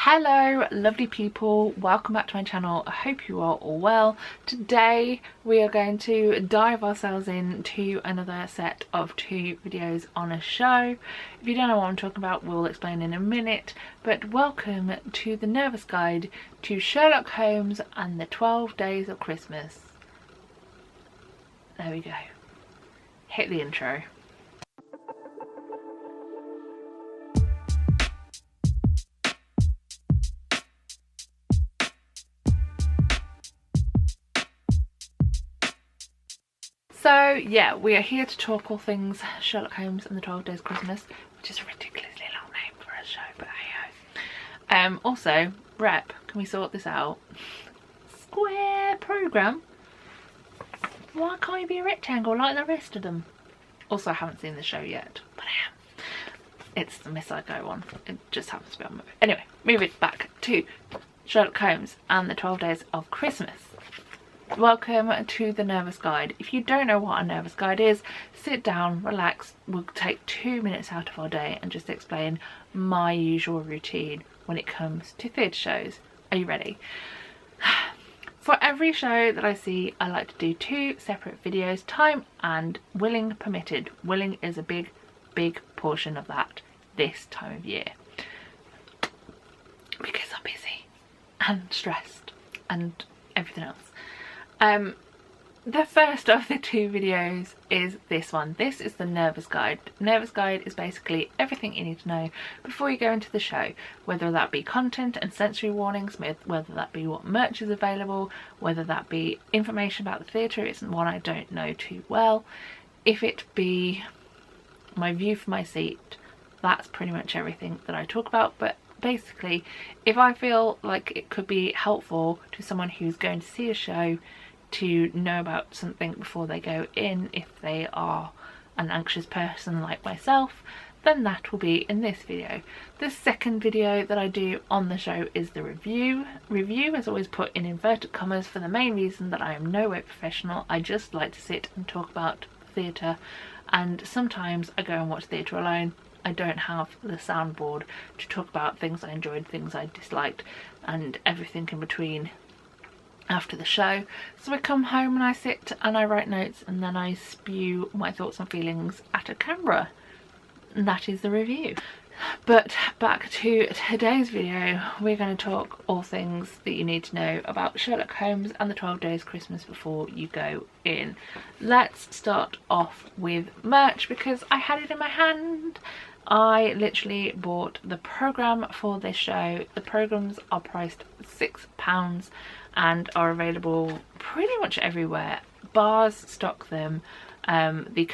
Hello lovely people, welcome back to my channel. I hope you are all well. Today we are going to dive ourselves into another set of 2 videos on a show. If you don't know what I'm talking about, we'll explain in a minute, but welcome to the Nervous Guide to Sherlock Holmes and the 12 Days of Christmas. There we go. Hit the intro. So yeah, we are here to talk all things Sherlock Holmes and the 12 Days of Christmas, which is a ridiculously long name for a show, but hey ho. Also, rep, can we sort this out? Square programme? Why can't you be a rectangle like the rest of them? Also, I haven't seen the show yet, but I am. It's the Miss I Go one. It just happens to be on movie. Anyway, moving back to Sherlock Holmes and the 12 Days of Christmas. Welcome to the Nervous Guide. If you don't know what a Nervous Guide is, sit down, relax. We'll take 2 minutes out of our day and just explain my usual routine when it comes to theatre shows. Are you ready? For every show that I see, I like to do 2 separate videos, time and willing permitted. Willing is a big portion of that this time of year. Because I'm busy and stressed and everything else. The first of the 2 videos is this one. This is the Nervous Guide. Nervous Guide is basically everything you need to know before you go into the show, whether that be content and sensory warnings, whether that be what merch is available, whether that be information about the theatre. It's one I don't know too well. If it be my view from my seat, that's pretty much everything that I talk about. But basically, if I feel like it could be helpful to someone who's going to see a show to know about something before they go in, if they are an anxious person like myself, then that will be in this video. The second video that I do on the show is the review. Review is always put in inverted commas for the main reason that I am no way professional. I just like to sit and talk about theatre, and sometimes I go and watch theatre alone. I don't have the soundboard to talk about things I enjoyed, things I disliked, and everything in between after the show. So I come home and I sit and I write notes, and then I spew my thoughts and feelings at a camera. And that is the review. But back to today's video, we're going to talk all things that you need to know about Sherlock Holmes and the 12 Days Christmas before you go in. Let's start off with merch, because I had it in my hand. I literally bought the programme for this show. The programmes are priced £6 and are available pretty much everywhere. Bars stock them, the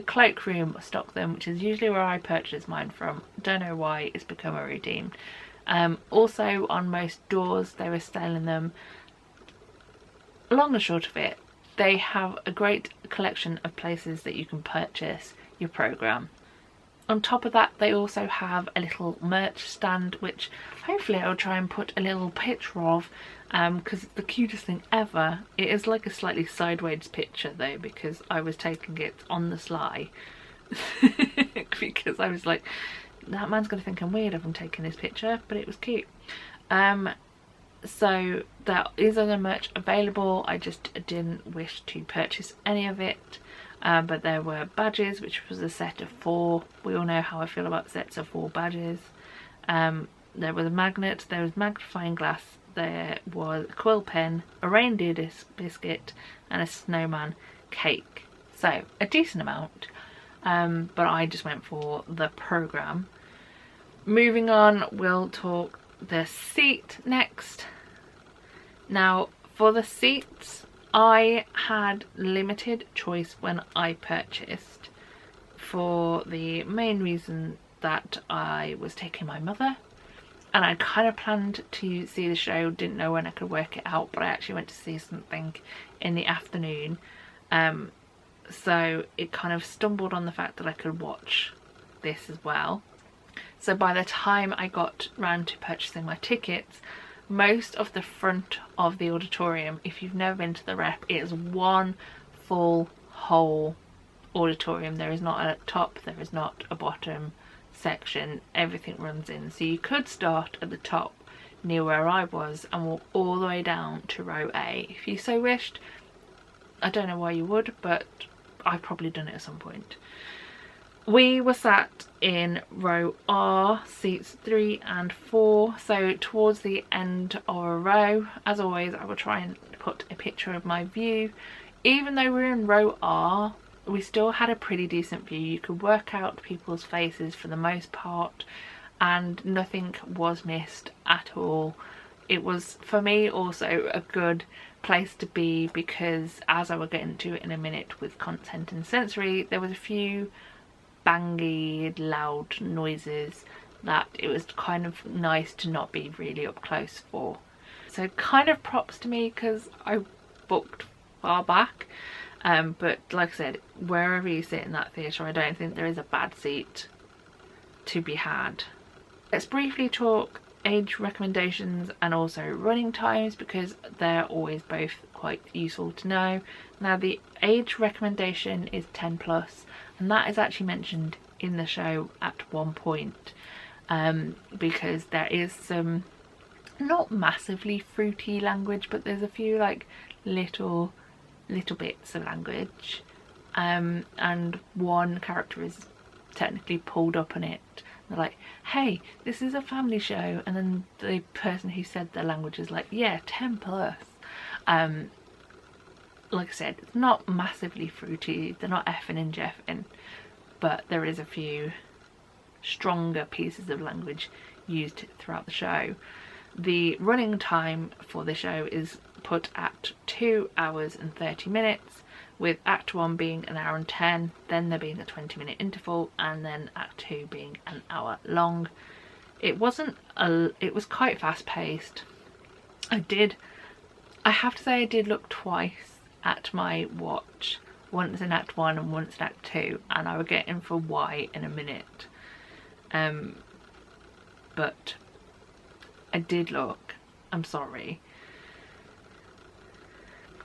cloakroom stock them, which is usually where I purchase mine from. Don't know why, it's become a routine. Also on most doors they were selling them. Long and short of it, they have a great collection of places that you can purchase your programme. On top of that, they also have a little merch stand, which hopefully I'll try and put a little picture of, because it's the cutest thing ever. It is like a slightly sideways picture though, because I was taking it on the sly. Because I was like, that man's gonna think I'm weird if I'm taking this picture, but it was cute. So there is other merch available. I just didn't wish to purchase any of it. But there were badges, which was a set of 4. We all know how I feel about sets of 4 badges. There was a magnet, there was magnifying glass, there was a quill pen, a reindeer biscuit, and a snowman cake. So a decent amount, but I just went for the programme. Moving on, we'll talk the seat next. Now for the seats, I had limited choice when I purchased, for the main reason that I was taking my mother, and I kind of planned to see the show, didn't know when I could work it out, but I actually went to see something in the afternoon, so it kind of stumbled on the fact that I could watch this as well. So by the time I got round to purchasing my tickets, most of the front of the auditorium, if you've never been to the rep, it is one full whole auditorium. There is not a top, there is not a bottom, section everything runs in. So you could start at the top near where I was and walk all the way down to row A if you so wished. I don't know why you would, but I've probably done it at some point. We were sat in row R, seats 3 and 4, so towards the end of a row. As always, I will try and put a picture of my view. Even though we were in row R, we still had a pretty decent view. You could work out people's faces for the most part, and nothing was missed at all. It was, for me, also a good place to be because, as I will get into in a minute with content and sensory, there was a few bangy, loud noises that it was kind of nice to not be really up close for. So kind of props to me because I booked far back, but like I said, wherever you sit in that theatre, I don't think there is a bad seat to be had. Let's briefly talk age recommendations and also running times because they're always both quite useful to know. Now the age recommendation is 10 plus, and that is actually mentioned in the show at one point, because there is some not massively fruity language, but there's a few like little bits of language, and one character is technically pulled up on it. They're like, hey, this is a family show, and then the person who said the language is like, yeah, 10 plus. Like I said, it's not massively fruity, they're not effing and jeffing, but there is a few stronger pieces of language used throughout the show. The running time for the show is put at 2 hours and 30 minutes, with Act 1 being an hour and 10, then there being a 20-minute interval, and then Act 2 being an hour long. It was quite fast paced. I have to say I did look twice at my watch, once in Act 1 and once in Act 2, and I will get in for why in a minute. But I did look. I'm sorry.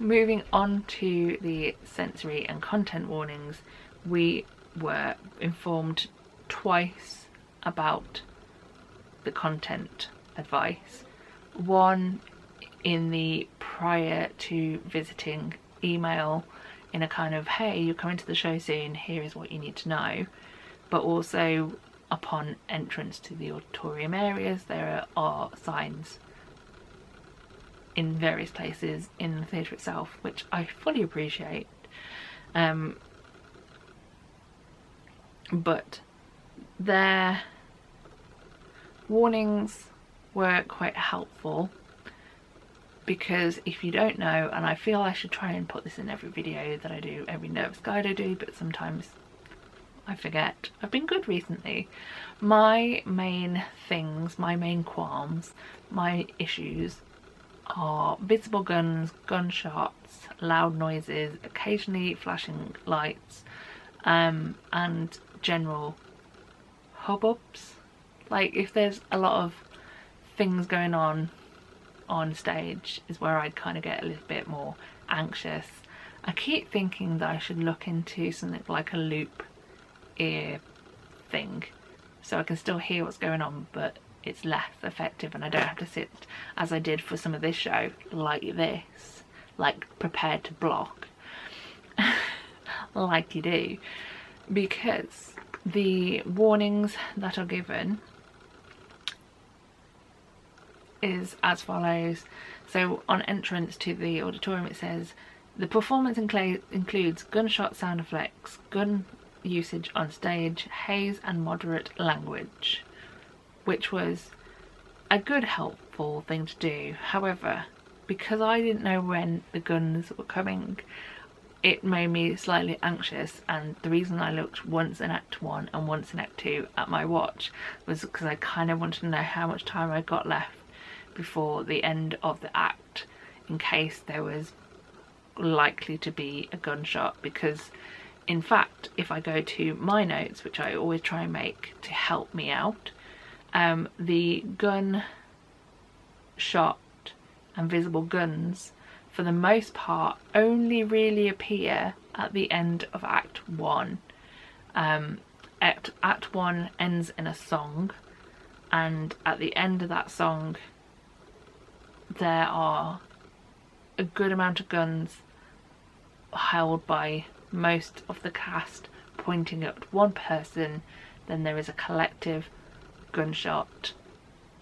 Moving on to the sensory and content warnings, we were informed twice about the content advice. One in the prior to visiting email in a kind of, hey, you're coming to the show soon, here is what you need to know, but also upon entrance to the auditorium areas there are signs in various places in the theatre itself, which I fully appreciate, but their warnings were quite helpful, because if you don't know, and I feel I should try and put this in every video that I do, every nervous guide I do, but sometimes I forget. I've been good recently. My main things, my main qualms, my issues are visible guns, gunshots, loud noises, occasionally flashing lights, and general hubbubs. Like if there's a lot of things going on stage is where I'd kind of get a little bit more anxious. I keep thinking that I should look into something like a loop ear thing so I can still hear what's going on, but it's less effective and I don't have to sit, as I did for some of this show, like this, like prepared to block like you do, because the warnings that are given is as follows. So on entrance to the auditorium it says the performance includes gunshot sound effects, gun usage on stage, haze and moderate language, which was a good helpful thing to do. However, because I didn't know when the guns were coming, it made me slightly anxious, and the reason I looked once in Act 1 and once in Act 2 at my watch was because I kind of wanted to know how much time I got left before the end of the act in case there was likely to be a gunshot, because in fact if I go to my notes, which I always try and make to help me out, the gun shot and visible guns for the most part only really appear at the end of Act 1, Act 1 ends in a song, and at the end of that song there are a good amount of guns held by most of the cast pointing at one person. Then there is a collective gunshot.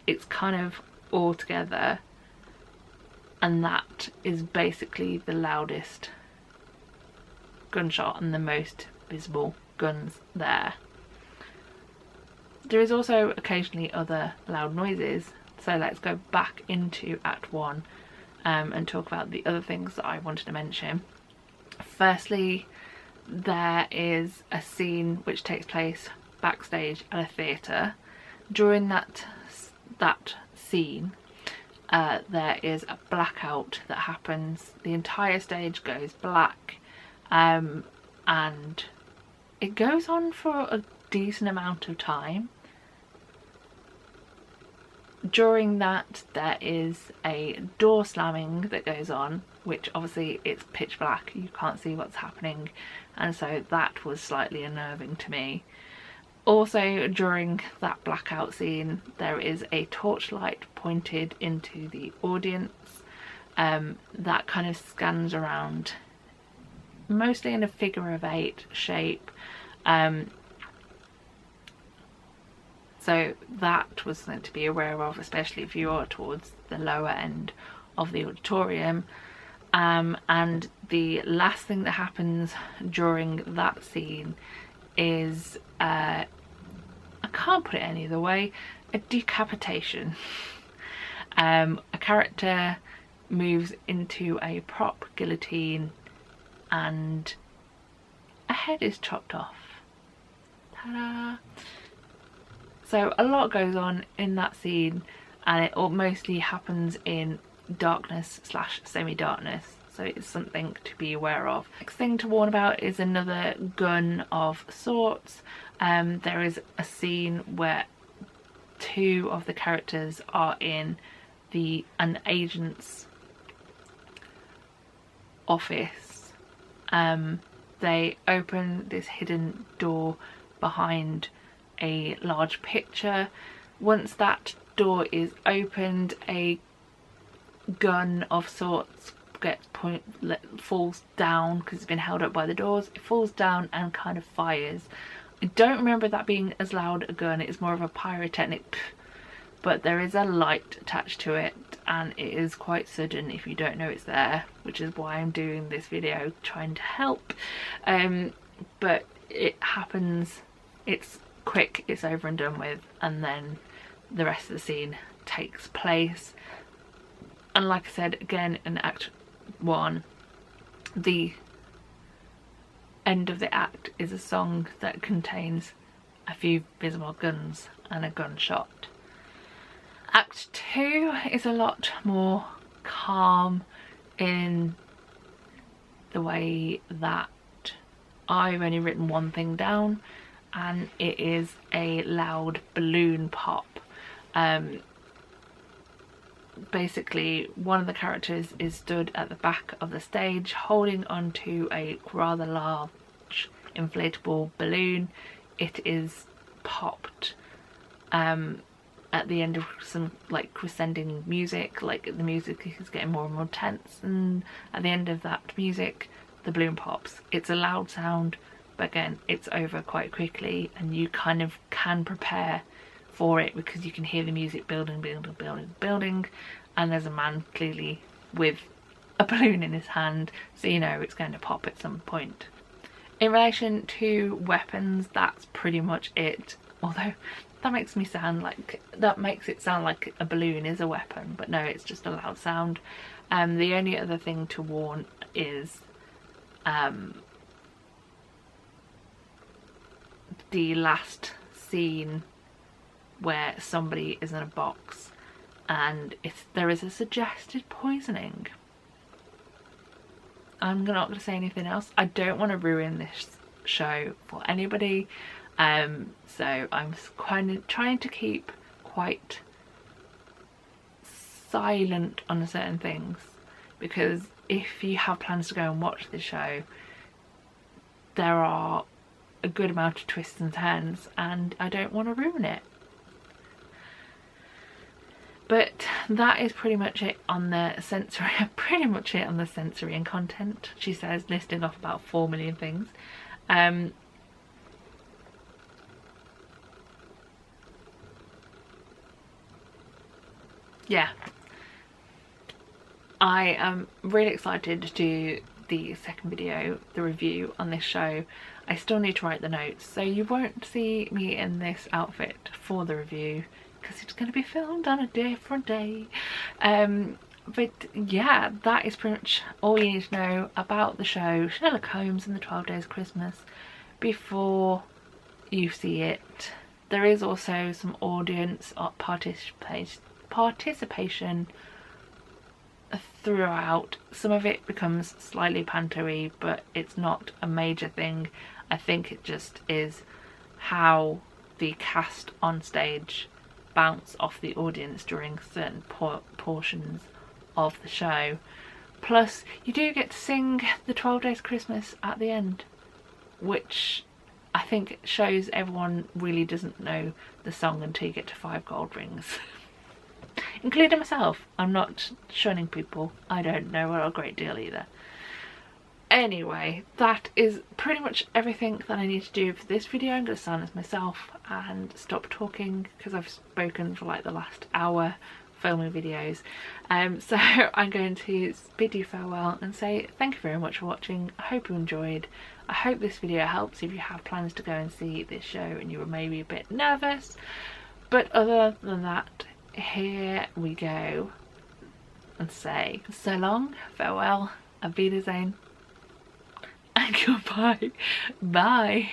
It's kind of all together, and that is basically the loudest gunshot and the most visible guns there. There is also occasionally other loud noises, so let's go back into Act 1 and talk about the other things that I wanted to mention. Firstly, there is a scene which takes place backstage at a theatre. During that scene, there is a blackout that happens. The entire stage goes black, and it goes on for a decent amount of time. During that, there is a door slamming that goes on, which obviously it's pitch black, you can't see what's happening, and so that was slightly unnerving to me. Also, during that blackout scene, there is a torchlight pointed into the audience that kind of scans around, mostly in a figure of 8 shape. So that was something to be aware of, especially if you are towards the lower end of the auditorium. And the last thing that happens during that scene is, I can't put it any other way, a decapitation. A character moves into a prop guillotine and a head is chopped off. Ta-da! So a lot goes on in that scene, and it all mostly happens in darkness / semi-darkness, so it's something to be aware of. Next thing to warn about is another gun of sorts. There is a scene where 2 of the characters are in an agent's office. They open this hidden door behind a large picture. Once that door is opened, a gun of sorts falls down because it's been held up by the doors. It falls down and kind of fires. I don't remember that being as loud a gun, it's more of a pyrotechnic, but there is a light attached to it and it is quite sudden if you don't know it's there, which is why I'm doing this video, trying to help. But it happens, it's quick, it's over and done with, and then the rest of the scene takes place. And like I said, again in Act 1, the end of the act is a song that contains a few visible guns and a gunshot. Act 2 is a lot more calm in the way that I've only written one thing down, and it is a loud balloon pop. Basically, one of the characters is stood at the back of the stage holding onto a rather large inflatable balloon. It is popped at the end of some like crescending music, like the music is getting more and more tense, and at the end of that music the balloon pops. It's a loud sound, but again it's over quite quickly and you kind of can prepare for it because you can hear the music building, and there's a man clearly with a balloon in his hand, so you know it's going to pop at some point. In relation to weapons, that's pretty much it, although that makes it sound like a balloon is a weapon, but no, it's just a loud sound. The only other thing to warn is the last scene where somebody is in a box and there is a suggested poisoning. I'm not going to say anything else. I don't want to ruin this show for anybody, so I'm kind of trying to keep quite silent on certain things, because if you have plans to go and watch the show, there are a good amount of twists and turns, and I don't want to ruin it. But that is pretty much it on the sensory, and content. She says, listing off about 4 million things. Yeah, I am really excited to do the second video, the review on this show. I still need to write the notes, so you won't see me in this outfit for the review because it's going to be filmed on a different day. But yeah, that is pretty much all you need to know about the show Sherlock Holmes and the 12 Days of Christmas before you see it. There is also some audience participation throughout. Some of it becomes slightly panto-y, but it's not a major thing. I think it just is how the cast on stage bounce off the audience during certain portions of the show. Plus you do get to sing the 12 Days of Christmas at the end, which I think shows everyone really doesn't know the song until you get to 5 gold rings. Including myself. I'm not shunning people. I don't know a great deal either. Anyway, that is pretty much everything that I need to do for this video. I'm going to silence myself and stop talking because I've spoken for like the last hour filming videos. So I'm going to bid you farewell and say thank you very much for watching. I hope you enjoyed. I hope this video helps if you have plans to go and see this show and you were maybe a bit nervous. But other than that, here we go and say so long, farewell, auf Wiedersehen, and goodbye. Bye.